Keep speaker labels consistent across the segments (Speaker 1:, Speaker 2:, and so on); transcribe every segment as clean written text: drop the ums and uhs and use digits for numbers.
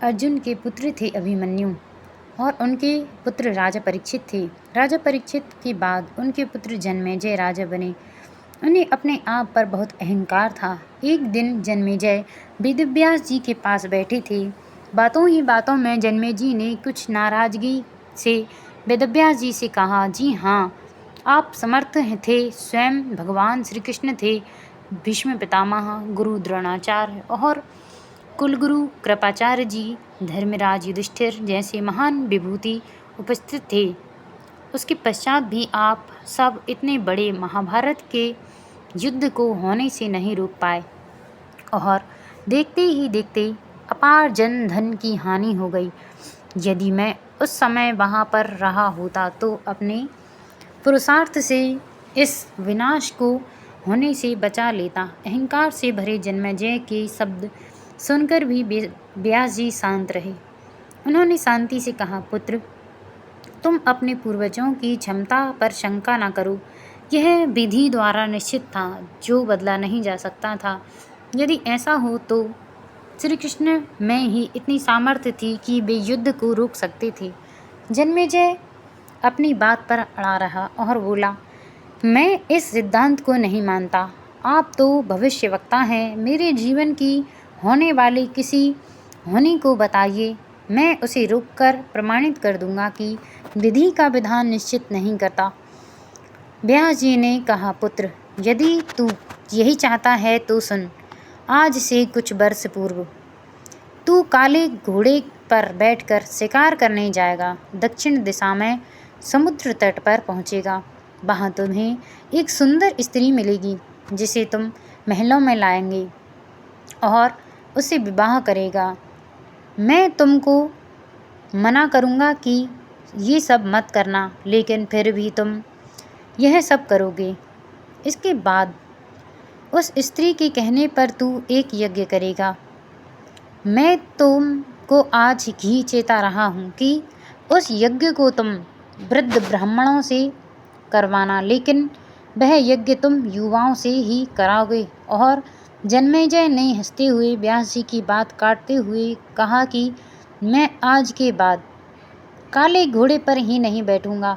Speaker 1: अर्जुन के पुत्र थे अभिमन्यु और उनके पुत्र राजा परीक्षित थे। राजा परीक्षित के बाद उनके पुत्र जन्मेजय राजा बने। उन्हें अपने आप पर बहुत अहंकार था। एक दिन जन्मेजय वेदव्यास जी के पास बैठे थे। बातों ही बातों में जन्मेजय ने कुछ नाराजगी से वेदव्यास जी से कहा, जी हाँ, आप समर्थ थे, स्वयं भगवान श्री कृष्ण थे, भीष्म पितामह, गुरु द्रोणाचार्य और कुलगुरु कृपाचार्य जी, धर्मराज युधिष्ठिर जैसे महान विभूति उपस्थित थे। उसके पश्चात भी आप सब इतने बड़े महाभारत के युद्ध को होने से नहीं रोक पाए और देखते ही देखते अपार जन धन की हानि हो गई। यदि मैं उस समय वहाँ पर रहा होता तो अपने पुरुषार्थ से इस विनाश को होने से बचा लेता। अहंकार से भरे जन्मेजय के शब्द सुनकर भी व्यास जी शांत रहे। उन्होंने शांति से कहा, पुत्र, तुम अपने पूर्वजों की क्षमता पर शंका न करो। यह विधि द्वारा निश्चित था, जो बदला नहीं जा सकता था। यदि ऐसा हो तो श्री कृष्ण में ही इतनी सामर्थ्य थी कि वे युद्ध को रोक सकते थे। जन्मेजय अपनी बात पर अड़ा रहा और बोला, मैं इस सिद्धांत को नहीं मानता। आप तो भविष्यवक्ता हैं। मेरे जीवन की होने वाली किसी होनी को बताइए, मैं उसे रोककर प्रमाणित कर दूंगा कि विधि का विधान निश्चित नहीं करता। व्यास जी ने कहा, पुत्र, यदि तू यही चाहता है तो सुन। आज से कुछ वर्ष पूर्व तू काले घोड़े पर बैठकर शिकार करने जाएगा। दक्षिण दिशा में समुद्र तट पर पहुंचेगा। वहां तुम्हें एक सुंदर स्त्री मिलेगी जिसे तुम महलों में लाएंगे और उससे विवाह करेगा। मैं तुमको मना करूँगा कि ये सब मत करना, लेकिन फिर भी तुम यह सब करोगे। इसके बाद उस स्त्री के कहने पर तू एक यज्ञ करेगा। मैं तुमको आज ही चेता रहा हूँ कि उस यज्ञ को तुम वृद्ध ब्राह्मणों से करवाना, लेकिन वह यज्ञ तुम युवाओं से ही कराओगे। और जन्मेजय ने हंसते हुए व्यास जी की बात काटते हुए कहा कि मैं आज के बाद काले घोड़े पर ही नहीं बैठूंगा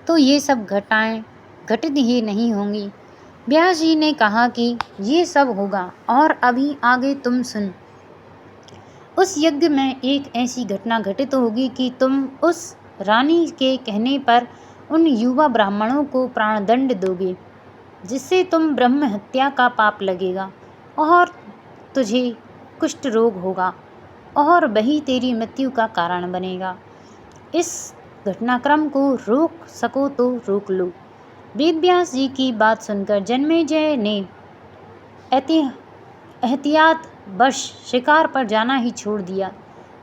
Speaker 1: तो ये सब घटनाएं घटित ही नहीं होंगी। व्यास जी ने कहा कि ये सब होगा, और अभी आगे तुम सुन। उस यज्ञ में एक ऐसी घटना घटित होगी कि तुम उस रानी के कहने पर उन युवा ब्राह्मणों को प्राणदंड दोगे, जिससे तुम ब्रह्म हत्या का पाप लगेगा और तुझे कुष्ठ रोग होगा और वही तेरी मृत्यु का कारण बनेगा। इस घटनाक्रम को रोक सको तो रोक लो। वेदव्यास जी की बात सुनकर जन्मेजय ने एहतियात वश शिकार पर जाना ही छोड़ दिया,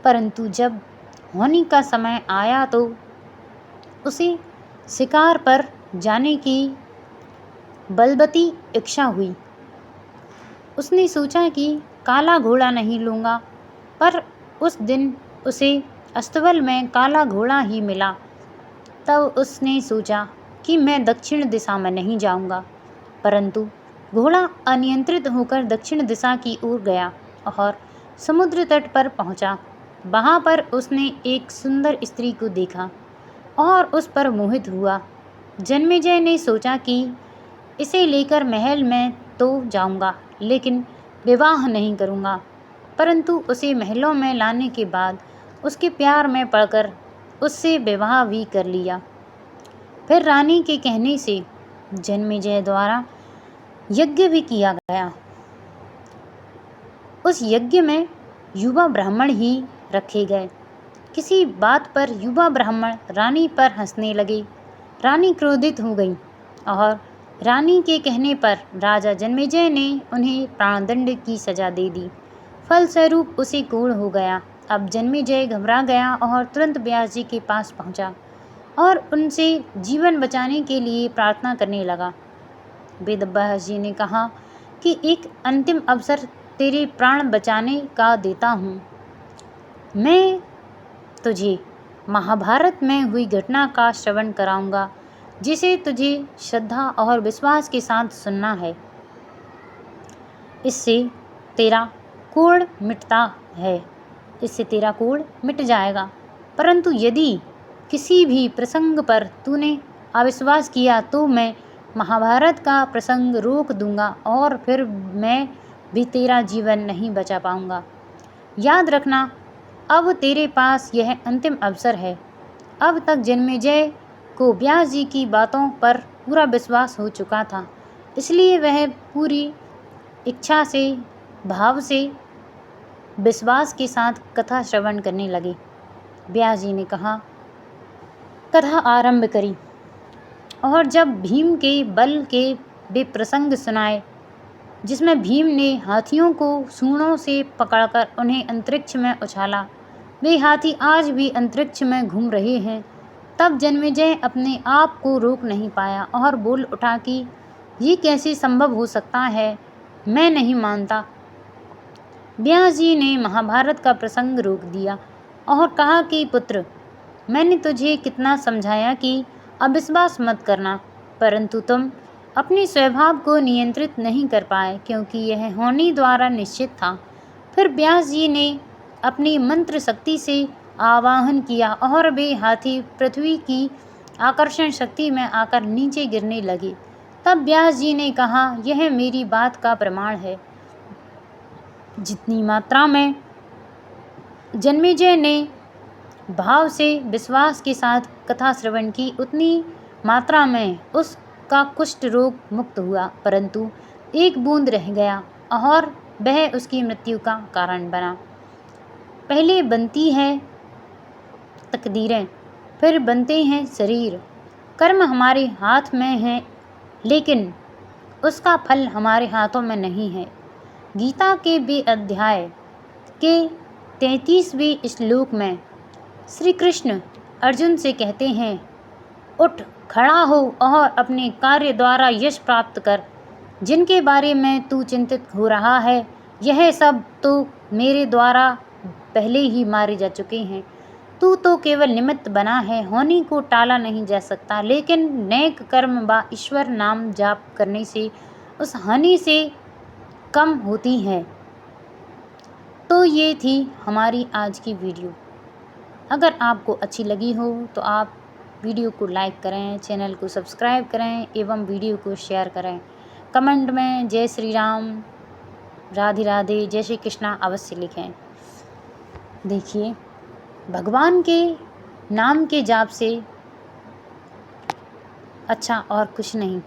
Speaker 1: परंतु जब होनी का समय आया तो उसे शिकार पर जाने की बलवती इच्छा हुई। उसने सोचा कि काला घोड़ा नहीं लूँगा, पर उस दिन उसे अस्तबल में काला घोड़ा ही मिला। तब उसने सोचा कि मैं दक्षिण दिशा में नहीं जाऊँगा, परंतु घोड़ा अनियंत्रित होकर दक्षिण दिशा की ओर गया और समुद्र तट पर पहुँचा। वहाँ पर उसने एक सुंदर स्त्री को देखा और उस पर मोहित हुआ। जन्मेजय ने सोचा कि इसे लेकर महल में तो जाऊंगा, लेकिन विवाह नहीं करूंगा। परंतु उसे महलों में लाने के बाद उसके प्यार में पड़कर उससे विवाह भी कर लिया। फिर रानी के कहने से जन्मेजय द्वारा यज्ञ भी किया गया। उस यज्ञ में युवा ब्राह्मण ही रखे गए। किसी बात पर युवा ब्राह्मण रानी पर हंसने लगे। रानी क्रोधित हो गई और रानी के कहने पर राजा जन्मेजय ने उन्हें प्राणदंड की सजा दे दी। फलस्वरूप उसे कोढ़ हो गया। अब जन्मेजय घबरा गया और तुरंत व्यास जी के पास पहुंचा और उनसे जीवन बचाने के लिए प्रार्थना करने लगा। वेदव्यास जी ने कहा कि एक अंतिम अवसर तेरे प्राण बचाने का देता हूँ। मैं तुझे महाभारत में हुई घटना का श्रवण कराऊंगा, जिसे तुझे श्रद्धा और विश्वास के साथ सुनना है। इससे तेरा कोढ़ मिटता है। इससे तेरा कोढ़ मिट जाएगा। परंतु यदि किसी भी प्रसंग पर तूने अविश्वास किया तो मैं महाभारत का प्रसंग रोक दूंगा और फिर मैं भी तेरा जीवन नहीं बचा पाऊंगा। याद रखना, अब तेरे पास यह अंतिम अवसर है। अब तक जन्मेजय को व्यास जी की बातों पर पूरा विश्वास हो चुका था, इसलिए वह पूरी इच्छा से, भाव से, विश्वास के साथ कथा श्रवण करने लगे। व्यास जी ने कहा, कथा आरंभ करी और जब भीम के बल के वे प्रसंग सुनाए जिसमें भीम ने हाथियों को सूंडों से पकड़कर उन्हें अंतरिक्ष में उछाला, वे हाथी आज भी अंतरिक्ष में घूम रहे हैं, तब जन्मेजय अपने आप को रोक नहीं पाया और बोल उठा कि ये कैसे संभव हो सकता है, मैं नहीं मानता। व्यास जी ने महाभारत का प्रसंग रोक दिया और कहा कि पुत्र, मैंने तुझे कितना समझाया कि अविश्वास मत करना, परंतु तुम अपने स्वभाव को नियंत्रित नहीं कर पाए क्योंकि यह होनी द्वारा निश्चित था। फिर व्यास जी ने अपनी मंत्र शक्ति से आवाहन किया और वे हाथी पृथ्वी की आकर्षण शक्ति में आकर नीचे गिरने लगे। तब व्यास जी ने कहा, यह मेरी बात का प्रमाण है। जितनी मात्रा में जन्मेजय ने भाव से विश्वास के साथ कथा श्रवण की, उतनी मात्रा में उसका कुष्ठ रोग मुक्त हुआ, परंतु एक बूंद रह गया और वह उसकी मृत्यु का कारण बना। पहले बनती है तकदीरें, फिर बनते हैं शरीर। कर्म हमारे हाथ में है, लेकिन उसका फल हमारे हाथों में नहीं है। गीता के वे अध्याय के 33वें श्लोक में श्री कृष्ण अर्जुन से कहते हैं, उठ खड़ा हो और अपने कार्य द्वारा यश प्राप्त कर। जिनके बारे में तू चिंतित हो रहा है, यह सब तो मेरे द्वारा पहले ही मारे जा चुके हैं। तू तो केवल निमित्त बना है, होनी को टाला नहीं जा सकता, लेकिन नेक कर्म व ईश्वर नाम जाप करने से उस हानि से कम होती है। तो ये थी हमारी आज की वीडियो। अगर आपको अच्छी लगी हो तो आप वीडियो को लाइक करें, चैनल को सब्सक्राइब करें एवं वीडियो को शेयर करें। कमेंट में जय श्री राम, राधे राधे, जय श्री कृष्णा अवश्य लिखें। देखिए, भगवान के नाम के जाप से अच्छा और कुछ नहीं।